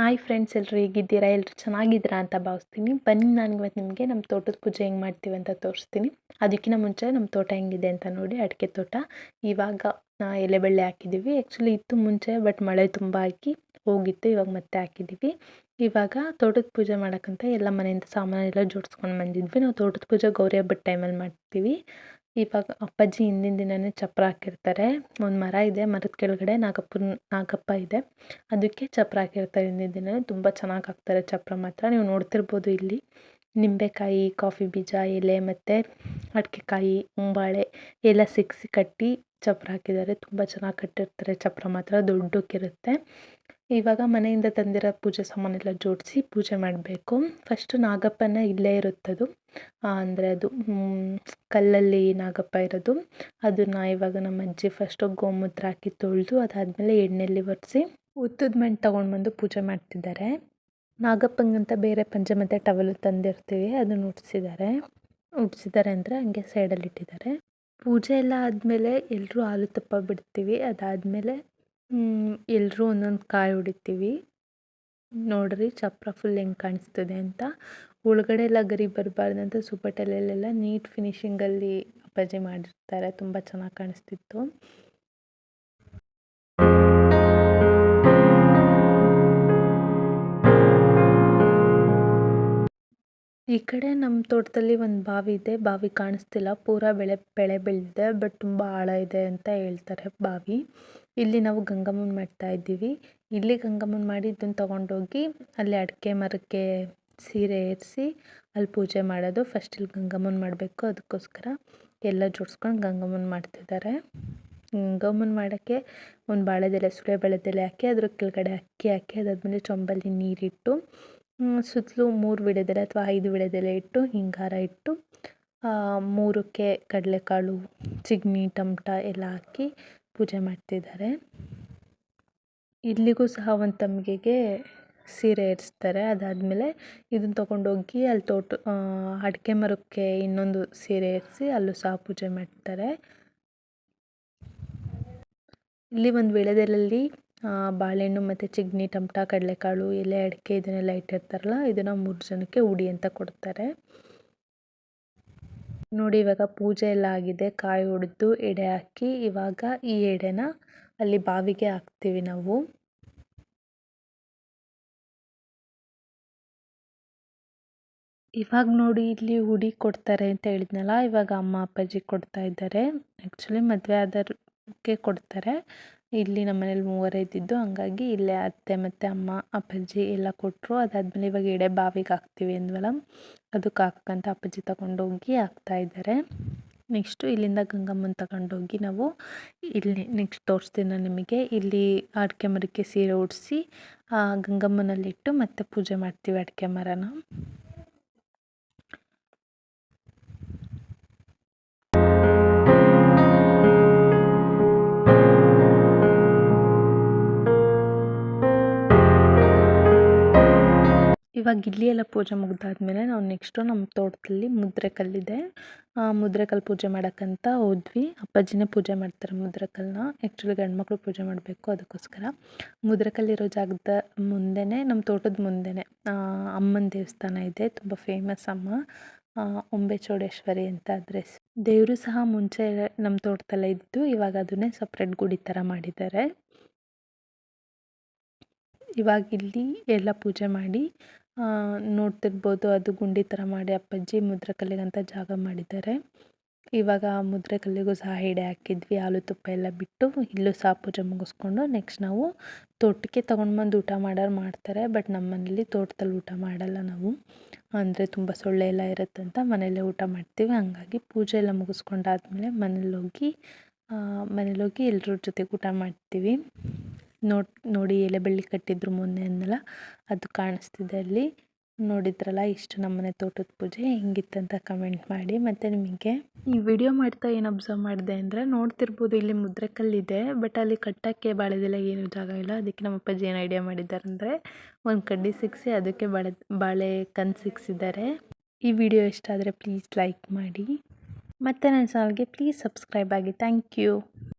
Hi friends, ಎಲ್ಲರೂ ಹೇಗಿದ್ದೀರಾ? ಎಲ್ಲರೂ ಚೆನ್ನಾಗಿದ್ದೀರಾ ಅಂತ ಭಾವಿಸ್ತೀನಿ. ಬನ್ನಿ, ನಾನು ಇವತ್ತು ನಿಮಗೆ ನಮ್ಮ ತೋಟದ ಪೂಜೆ ಹೆಂಗೆ ಮಾಡ್ತೀವಿ ಅಂತ ತೋರಿಸ್ತೀನಿ. ಅದಕ್ಕಿಂತ ಮುಂಚೆ ನಮ್ಮ ತೋಟ ಹೆಂಗಿದೆ ಅಂತ ನೋಡಿ. ಅಡಿಕೆ ತೋಟ ಇವಾಗ ಎಲೆ ಬಳ್ಳಿ ಹಾಕಿದ್ದೀವಿ. ಆ್ಯಕ್ಚುಲಿ ಇತ್ತು ಮುಂಚೆ, ಬಟ್ ಮಳೆ ತುಂಬ ಹಾಕಿ ಹೋಗಿತ್ತು. ಇವಾಗ ಮತ್ತೆ ಹಾಕಿದ್ದೀವಿ. ಇವಾಗ ತೋಟದ ಪೂಜೆ ಮಾಡೋಕ್ಕಂತ ಎಲ್ಲ ಮನೆಯಿಂದ ಸಾಮಾನೆಲ್ಲ ಜೋಡಿಸ್ಕೊಂಡು ಬಂದಿದ್ವಿ. ನಾವು ತೋಟದ ಪೂಜೆ ಗೌರಿ ಹಬ್ಬದ ಟೈಮಲ್ಲಿ ಮಾಡ್ತೀವಿ. ಇವಾಗ ಅಪ್ಪಾಜಿ ಹಿಂದಿನ ದಿನವೇ ಚಪ್ಪರ ಹಾಕಿರ್ತಾರೆ. ಒಂದು ಮರ ಇದೆ, ಮರದ ಕೆಳಗಡೆ ನಾಗಪ್ಪ ಇದೆ, ಅದಕ್ಕೆ ಚಪ್ಪರ ಹಾಕಿರ್ತಾರೆ ಹಿಂದಿನ ದಿನ. ತುಂಬ ಚೆನ್ನಾಗಿ ಹಾಕ್ತಾರೆ ಚಪ್ಪರ ಮಾತ್ರ. ನೀವು ನೋಡ್ತಿರ್ಬೋದು ಇಲ್ಲಿ ನಿಂಬೆಕಾಯಿ, ಕಾಫಿ ಬೀಜ, ಎಲೆ ಮತ್ತು ಅಡಿಕೆಕಾಯಿ, ಹೊಂಬಾಳೆ ಎಲ್ಲ ಸಿಕ್ಕಿಸಿ ಕಟ್ಟಿ ಚಪ್ಪರ ಹಾಕಿದ್ದಾರೆ. ತುಂಬ ಚೆನ್ನಾಗಿ ಕಟ್ಟಿರ್ತಾರೆ ಚಪ್ಪರ ಮಾತ್ರ, ದೊಡ್ಡಕ್ಕಿರುತ್ತೆ. ಇವಾಗ ಮನೆಯಿಂದ ತಂದಿರೋ ಪೂಜೆ ಸಾಮಾನೆಲ್ಲ ಜೋಡಿಸಿ ಪೂಜೆ ಮಾಡಬೇಕು. ಫಸ್ಟು ನಾಗಪ್ಪನ ಇಲ್ಲೇ ಇರುತ್ತದು, ಅಂದರೆ ಅದು ಕಲ್ಲಲ್ಲಿ ನಾಗಪ್ಪ ಇರೋದು. ಅದನ್ನು ಇವಾಗ ನಮ್ಮ ಅಜ್ಜಿ ಫಸ್ಟು ಗೋಮೂತ್ರ ಹಾಕಿ ತೊಳೆದು ಅದಾದಮೇಲೆ ಎಣ್ಣೆಯಲ್ಲಿ ಒರೆಸಿ ಉತ್ತದ ಮಣ್ಣು ತೊಗೊಂಡು ಬಂದು ಪೂಜೆ ಮಾಡ್ತಿದ್ದಾರೆ. ನಾಗಪ್ಪಂಗಂತ ಬೇರೆ ಪಂಚೆ ಮತ್ತು ಟವಲು ತಂದಿರ್ತೀವಿ, ಅದನ್ನು ಉಡ್ಸಿದ್ದಾರೆ ಅಂದರೆ ಹಂಗೆ ಸೈಡಲ್ಲಿ ಇಟ್ಟಿದ್ದಾರೆ. ಪೂಜೆ ಎಲ್ಲ ಆದಮೇಲೆ ಎಲ್ಲರೂ ಹಾಲು ತುಪ್ಪ ಬಿಡ್ತೀವಿ. ಅದಾದಮೇಲೆ ಎಲ್ಲರೂ ಒಂದೊಂದು ಕಾಯಿ ಹೊಡಿತೀವಿ. ನೋಡ್ರಿ ಚಪ್ಪರ ಫುಲ್ ಹೆಂಗೆ ಕಾಣಿಸ್ತದೆ ಅಂತ. ಒಳಗಡೆ ಎಲ್ಲ ಗರಿ ಬರಬಾರ್ದಂತ ಸುಪ್ಪಟೆಲೆಲ್ಲ ನೀಟ್ ಫಿನಿಶಿಂಗಲ್ಲಿ ಅಪ್ಪಾಜಿ ಮಾಡಿರ್ತಾರೆ. ತುಂಬ ಚೆನ್ನಾಗಿ ಕಾಣಿಸ್ತಿತ್ತು. ಈ ಕಡೆ ನಮ್ಮ ತೋಟದಲ್ಲಿ ಒಂದು ಬಾವಿ ಇದೆ. ಬಾವಿ ಕಾಣಿಸ್ತಿಲ್ಲ, ಪೂರಾ ಬೆಳೆ ಬೆಳೆದಿದೆ, ಬಟ್ ತುಂಬ ಆಳ ಇದೆ ಅಂತ ಹೇಳ್ತಾರೆ ಬಾವಿ. ಇಲ್ಲಿ ನಾವು ಗಂಗಮ್ಮನ ಮಾಡ್ತಾ ಇದ್ದೀವಿ. ಇಲ್ಲಿ ಗಂಗಮ್ಮನ ಮಾಡಿ ಇದನ್ನು ತೊಗೊಂಡೋಗಿ ಅಲ್ಲಿ ಅಡಿಕೆ ಮರಕ್ಕೆ ಸೀರೆ ಏರಿಸಿ ಅಲ್ಲಿ ಪೂಜೆ ಮಾಡೋದು. ಫಸ್ಟ್ ಇಲ್ಲಿ ಗಂಗಮ್ಮನ ಮಾಡಬೇಕು, ಅದಕ್ಕೋಸ್ಕರ ಎಲ್ಲ ಜೋಡಿಸ್ಕೊಂಡು ಗಂಗಮ್ಮನ ಮಾಡ್ತಿದ್ದಾರೆ. ಗಂಗಮ್ಮನ ಮಾಡೋಕ್ಕೆ ಒಂದು ಬಾಳೆದೆಲೆ, ಸುಳೆ ಬಾಳೆದೆಲೆ ಹಾಕಿ ಅದ್ರ ಕೆಳಗಡೆ ಅಕ್ಕಿ ಹಾಕಿ ಅದಾದಮೇಲೆ ಚೊಂಬಲ್ಲಿ ನೀರಿಟ್ಟು ಸುತ್ತಲೂ 3 ವಿಳೆದೆಲೆ ಅಥವಾ 5 ವಿಳೆದೆಲೆ ಇಟ್ಟು ಹಿಂಗಾರ ಇಟ್ಟು 3ಕ್ಕೆ ಕಡಲೆಕಾಳು, ಚಿಗಣಿ, ಟಮಟ ಎಲ್ಲ ಹಾಕಿ ಪೂಜೆ ಮಾಡ್ತಿದ್ದಾರೆ. ಇಲ್ಲಿಗೂ ಸಹ ಒಂದು ತಮ್ಗೆಗೆ ಸೀರೆ ಏರಿಸ್ತಾರೆ. ಅದಾದಮೇಲೆ ಇದನ್ನು ತೊಗೊಂಡೋಗಿ ಅಲ್ಲಿ ಅಡಿಕೆ ಮರಕ್ಕೆ ಇನ್ನೊಂದು ಸೀರೆ ಏರಿಸಿ ಅಲ್ಲೂ ಸಹ ಪೂಜೆ ಮಾಡ್ತಾರೆ. ಇಲ್ಲಿ ಒಂದು ವಿಳೆದೆಲೆಯಲ್ಲಿ ಬಾಳೆಹಣ್ಣು ಮತ್ತು ಚಿಗಣಿ, ಟಮಟ, ಕಡಲೆಕಾಳು, ಎಲೆ, ಅಡಿಕೆ ಇದನ್ನೆಲ್ಲ ಇಟ್ಟಿರ್ತಾರಲ್ಲ, ಇದನ್ನು 3 ಜನಕ್ಕೆ ಉಡಿ ಅಂತ ಕೊಡ್ತಾರೆ. ನೋಡಿ, ಇವಾಗ ಪೂಜೆ ಎಲ್ಲ ಆಗಿದೆ. ಕಾಯಿ ಹೊಡೆದು ಎಡೆ ಹಾಕಿ ಇವಾಗ ಈ ಎಡೆನ ಅಲ್ಲಿ ಬಾವಿಗೆ ಹಾಕ್ತೀವಿ ನಾವು. ಇವಾಗ ನೋಡಿ, ಇಲ್ಲಿ ಉಡಿ ಕೊಡ್ತಾರೆ ಅಂತ ಹೇಳಿದ್ನಲ್ಲ, ಇವಾಗ ಅಮ್ಮ ಅಪ್ಪಾಜಿ ಕೊಡ್ತಾ ಇದ್ದಾರೆ. ಆ್ಯಕ್ಚುಲಿ ಮದುವೆ ಆದವ್ರಿಗೆ ಕೊಡ್ತಾರೆ. ಇಲ್ಲಿ ನಮ್ಮ ಮನೇಲಿ 3 ಇದ್ದಿದ್ದು, ಹಂಗಾಗಿ ಇಲ್ಲೇ ಅತ್ತೆ ಮತ್ತು ಅಮ್ಮ ಅಪ್ಪಾಜಿ ಎಲ್ಲ ಕೊಟ್ಟರು. ಅದಾದಮೇಲೆ ಇವಾಗ ಎಡೆ ಬಾವಿಗೆ ಹಾಕ್ತೀವಿ ಅಂದ್ವಲ್ಲ, ಅದಕ್ಕೆ ಹಾಕಂತ ಅಪ್ಪಾಜಿ ತಗೊಂಡೋಗಿ ಹಾಕ್ತಾಯಿದ್ದಾರೆ. ನೆಕ್ಸ್ಟು ಇಲ್ಲಿಂದ ಗಂಗಮ್ಮನ ತಗೊಂಡೋಗಿ ನಾವು ಇಲ್ಲಿ ನೆಕ್ಸ್ಟ್ ತೋರಿಸ್ತೀನಿ ನಾನು ನಿಮಗೆ. ಇಲ್ಲಿ ಅಡಿಕೆ ಮರಕ್ಕೆ ಸೀರೆ ಉಡಿಸಿ ಗಂಗಮ್ಮನಲ್ಲಿಟ್ಟು ಮತ್ತೆ ಪೂಜೆ ಮಾಡ್ತೀವಿ ಅಡಿಕೆ ಮರನ. ಇವಾಗ ಇಲ್ಲಿ ಎಲ್ಲ ಪೂಜೆ ಮುಗಿದಾದ್ಮೇಲೆ ನಾವು ನೆಕ್ಸ್ಟು ನಮ್ಮ ತೋಟದಲ್ಲಿ ಮುದ್ರೆ ಕಲ್ಲಿದೆ, ಮುದ್ರೆ ಕಲ್ಲು ಪೂಜೆ ಮಾಡೋಕ್ಕಂತ ಹೋದ್ವಿ. ಅಪ್ಪಾಜಿನೇ ಪೂಜೆ ಮಾಡ್ತಾರೆ ಮುದ್ರೆ ಕಲ್ಲನ್ನ. ಆ್ಯಕ್ಚುಲಿ ಗಂಡ್ಮಕ್ಳು ಪೂಜೆ ಮಾಡಬೇಕು, ಅದಕ್ಕೋಸ್ಕರ. ಮುದ್ರೆ ಕಲ್ಲಿರೋ ಜಾಗದ ಮುಂದೆನೇ, ನಮ್ಮ ತೋಟದ ಮುಂದೆನೇ ಅಮ್ಮನ ದೇವಸ್ಥಾನ ಇದೆ. ತುಂಬ ಫೇಮಸ್ ಅಮ್ಮ, ಒಂಬೆ ಚೌಡೇಶ್ವರಿ ಅಂತ ಅಡ್ರೆಸ್. ದೇವರು ಸಹ ಮುಂಚೆ ನಮ್ಮ ತೋಟದಲ್ಲೇ ಇದ್ದು, ಇವಾಗ ಅದನ್ನೇ ಸಪ್ರೇಟ್ ಗುಡಿ ಥರ ಮಾಡಿದ್ದಾರೆ. ಇವಾಗ ಇಲ್ಲಿ ಎಲ್ಲ ಪೂಜೆ ಮಾಡಿ ನೋಡ್ತಿರ್ಬೋದು, ಅದು ಗುಂಡಿ ಥರ ಮಾಡಿ ಅಪ್ಪಾಜಿ ಮುದ್ರೆ ಕಲ್ಲಿಗಂತ ಜಾಗ ಮಾಡಿದ್ದಾರೆ. ಇವಾಗ ಮುದ್ರೆ ಕಲ್ಲಿಗೂ ಸಹ ಎಡೆ ಹಾಕಿದ್ವಿ, ಹಾಲು ತುಪ್ಪ ಎಲ್ಲ ಬಿಟ್ಟು. ಇಲ್ಲೂ ಸಹ ಪೂಜೆ ಮುಗಿಸ್ಕೊಂಡು ನೆಕ್ಸ್ಟ್ ನಾವು ತೋಟಕ್ಕೆ ತೊಗೊಂಡ್ಬಂದು ಊಟ ಮಾಡೋರು ಮಾಡ್ತಾರೆ. ಬಟ್ ನಮ್ಮ ಮನೇಲಿ ತೋಟದಲ್ಲಿ ಊಟ ಮಾಡಲ್ಲ ನಾವು, ಅಂದರೆ ತುಂಬ ಸೊಳ್ಳೆ ಎಲ್ಲ ಇರುತ್ತಂತ ಮನೆಯಲ್ಲೇ ಊಟ ಮಾಡ್ತೀವಿ. ಹಂಗಾಗಿ ಪೂಜೆ ಎಲ್ಲ ಮುಗಿಸ್ಕೊಂಡಾದ್ಮೇಲೆ ಮನೇಲೋಗಿ ಎಲ್ಲರ ಜೊತೆಗೆ ಊಟ ಮಾಡ್ತೀವಿ. ನೋಡಿ ಎಲೆ ಬಳ್ಳಿ ಕಟ್ಟಿದ್ರು ಮೊನ್ನೆ ಅಂದಲ್ಲ, ಅದು ಕಾಣಿಸ್ತಿದೆ ಅಲ್ಲಿ. ನೋಡಿದ್ರಲ್ಲ, ಇಷ್ಟು ನಮ್ಮನೆ ತೋಟದ ಪೂಜೆ ಹೆಂಗಿತ್ತಂತ ಕಮೆಂಟ್ ಮಾಡಿ. ಮತ್ತು ನಿಮಗೆ ಈ ವಿಡಿಯೋ ಮಾಡ್ತಾ ಏನು ಅಬ್ಸರ್ವ್ ಮಾಡಿದೆ ಅಂದರೆ, ನೋಡ್ತಿರ್ಬೋದು ಇಲ್ಲಿ ಮುದ್ರೆ ಕಲ್ಲಿದೆ, ಬಟ್ ಅಲ್ಲಿ ಕಟ್ಟೋಕ್ಕೆ ಬಾಳೆದೆಲೆ ಏನೂ ಜಾಗ ಇಲ್ಲ. ಅದಕ್ಕೆ ನಮ್ಮ ಅಪ್ಪಾಜಿ ಏನು ಐಡಿಯಾ ಮಾಡಿದ್ದಾರೆ ಅಂದರೆ, ಒಂದು ಕಡ್ಡಿ ಸಿಕ್ಕಿಸಿ ಅದಕ್ಕೆ ಬಾಳೆ ಕಂದು ಸಿಕ್ಕಿಸಿದ್ದಾರೆ. ಈ ವಿಡಿಯೋ ಇಷ್ಟ ಆದರೆ ಪ್ಲೀಸ್ ಲೈಕ್ ಮಾಡಿ, ಮತ್ತು ನನ್ನ ಚಾನಲ್ಗೆ ಪ್ಲೀಸ್ ಸಬ್ಸ್ಕ್ರೈಬ್ ಆಗಿ. Thank you.